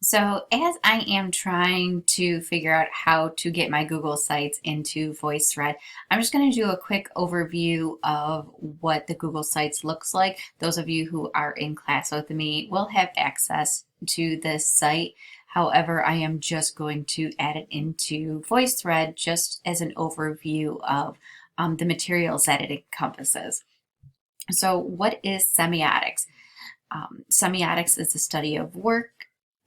So, as I am trying to figure out how to get my Google Sites into VoiceThread, I'm just going to do a quick overview of what the Google Sites looks like. Those of you who are in class with me will have access to this site. However, I am just going to add it into VoiceThread just as an overview of the materials that it encompasses. So, what is semiotics? Semiotics is the study of work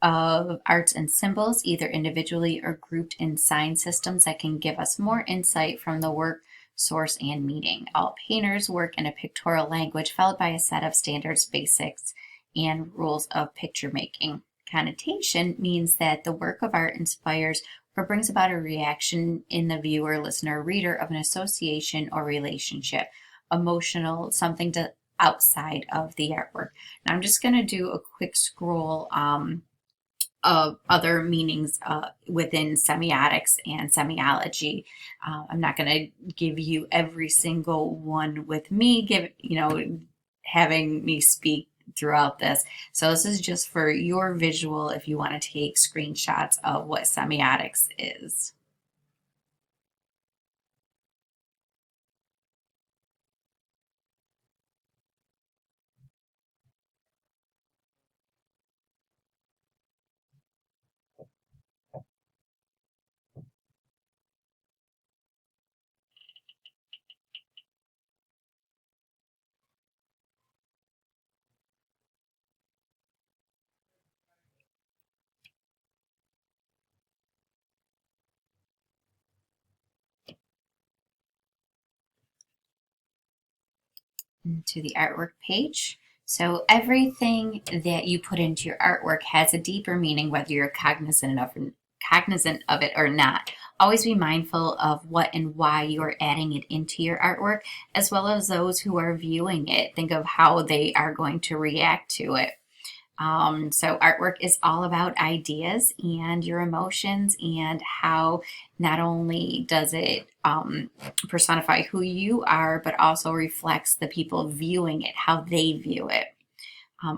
of arts and symbols, either individually or grouped in sign systems that can give us more insight from the work, source, and meaning. All painters work in a pictorial language followed by a set of standards, basics, and rules of picture making. Connotation means that the work of art inspires or brings about a reaction in the viewer, listener, reader of an association or relationship, emotional, something to outside of the artwork. Now I'm just going to do a quick scroll of other meanings within semiotics and semiology. I'm not going to give you every single one with me, having me speak throughout this. So this is just for your visual if you want to take screenshots of what semiotics is. To the artwork page. So everything that you put into your artwork has a deeper meaning, whether you're cognizant of it or not. Always be mindful of what and why you are adding it into your artwork, as well as those who are viewing it. Think of how they are going to react to it. So artwork is all about ideas and your emotions and how not only does it personify who you are, but also reflects the people viewing it, how they view it.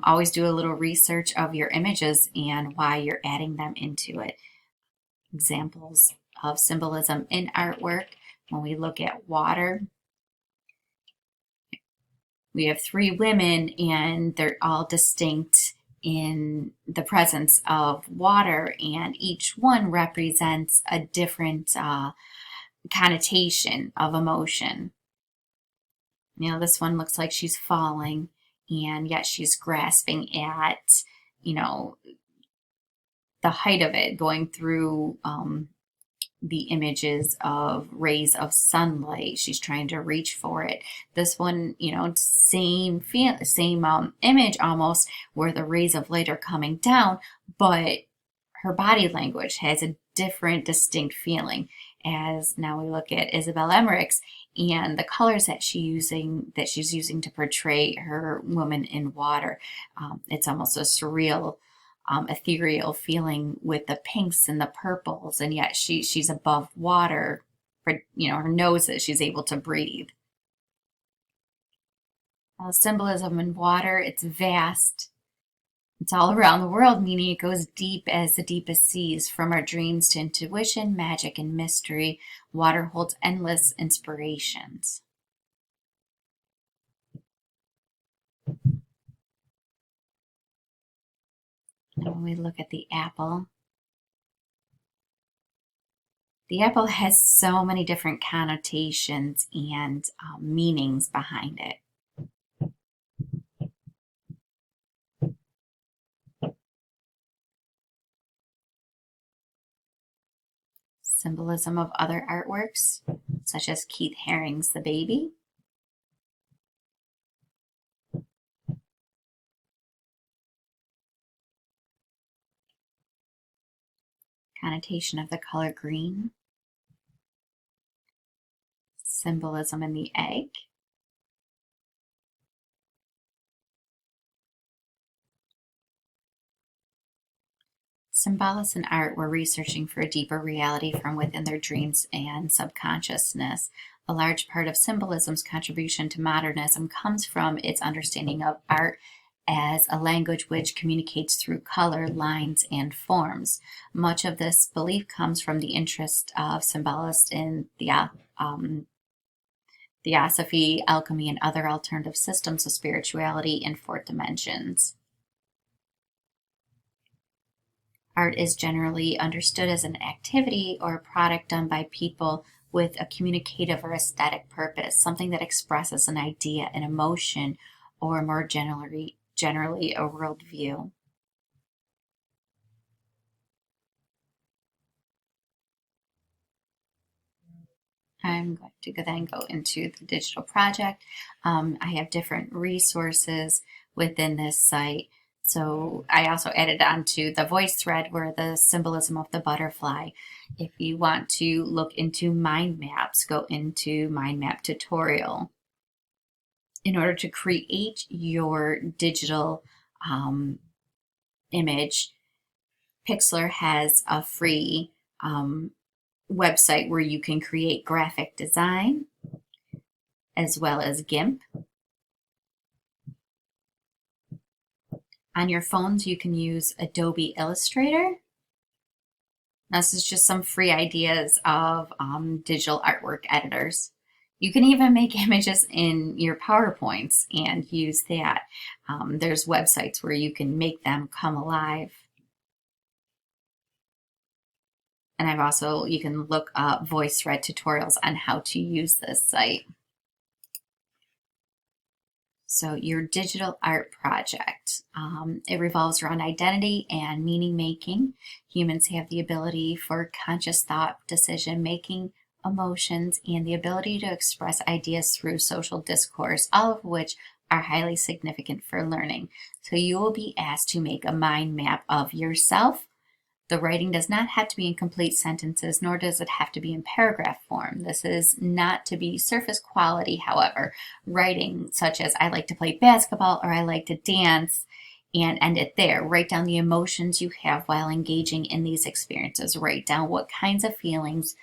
Always do a little research of your images and why you're adding them into it. Examples of symbolism in artwork. When we look at water, we have three women and they're all distinct in the presence of water, and each one represents a different connotation of emotion. This one looks like she's falling, and yet she's grasping at, you know, the height of it, going through the images of rays of sunlight. She's trying to reach for it. This one, same image almost, where the rays of light are coming down, but her body language has a different, distinct feeling. As now we look at Isabel Emmerich's and the colors that she's using to portray her woman in water. It's almost a surreal ethereal feeling with the pinks and the purples, and yet she's above water. Her nose that she's able to breathe. Symbolism in water, it's vast. It's all around the world, meaning it goes deep as the deepest seas. From our dreams to intuition, magic, and mystery, water holds endless inspirations. And when we look at the apple has so many different connotations and meanings behind it. Symbolism of other artworks, such as Keith Haring's The Baby. Connotation of the color green. Symbolism in the egg. Symbolists in art were researching for a deeper reality from within their dreams and subconsciousness. A large part of symbolism's contribution to modernism comes from its understanding of art as a language which communicates through color, lines, and forms. Much of this belief comes from the interest of symbolists in theosophy, alchemy, and other alternative systems of spirituality in fourth dimensions. Art is generally understood as an activity or a product done by people with a communicative or aesthetic purpose, something that expresses an idea, an emotion, or more generally a worldview. I'm going to then go into the digital project. I have different resources within this site. So I also added onto the voice thread where the symbolism of the butterfly. If you want to look into mind maps, go into mind map tutorial. In order to create your digital image, Pixlr has a free website where you can create graphic design as well as GIMP. On your phones, you can use Adobe Illustrator. This is just some free ideas of digital artwork editors. You can even make images in your PowerPoints and use that. There's websites where you can make them come alive. And you can look up VoiceThread tutorials on how to use this site. So your digital art project, it revolves around identity and meaning making. Humans have the ability for conscious thought, decision making, emotions, and the ability to express ideas through social discourse, all of which are highly significant for learning. So you will be asked to make a mind map of yourself. The writing does not have to be in complete sentences, nor does it have to be in paragraph form. This is not to be surface quality, however. Writing such as I like to play basketball or I like to dance and end it there. Write down the emotions you have while engaging in these experiences. Write down what kinds of feelings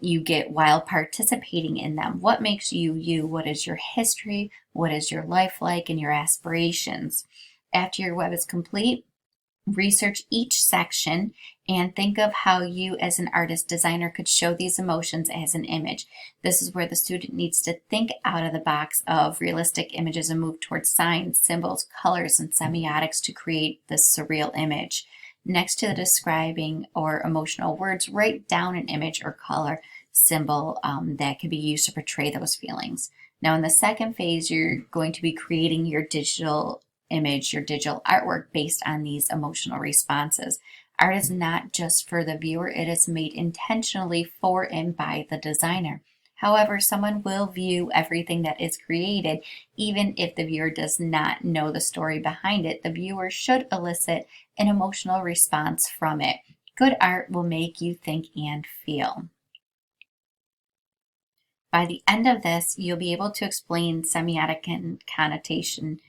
you get while participating in them. What makes you you? What is your history? What is your life like and your aspirations? After your web is complete, research each section and think of how you as an artist designer could show these emotions as an image. This is where the student needs to think out of the box of realistic images and move towards signs, symbols, colors, and semiotics to create this surreal image. Next to the describing or emotional words, write down an image or color symbol that can be used to portray those feelings. Now in the second phase, you're going to be creating your digital image, your digital artwork based on these emotional responses. Art is not just for the viewer, it is made intentionally for and by the designer. However, someone will view everything that is created, even if the viewer does not know the story behind it. The viewer should elicit an emotional response from it. Good art will make you think and feel. By the end of this, you'll be able to explain semiotic and connotation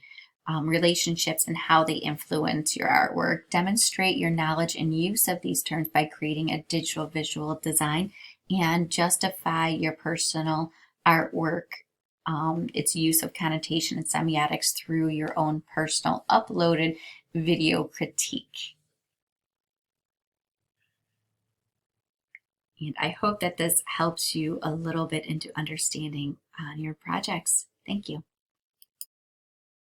relationships and how they influence your artwork. Demonstrate your knowledge and use of these terms by creating a digital visual design and justify your personal artwork, its use of connotation and semiotics through your own personal uploaded video critique. And I hope that this helps you a little bit into understanding on your projects. Thank you.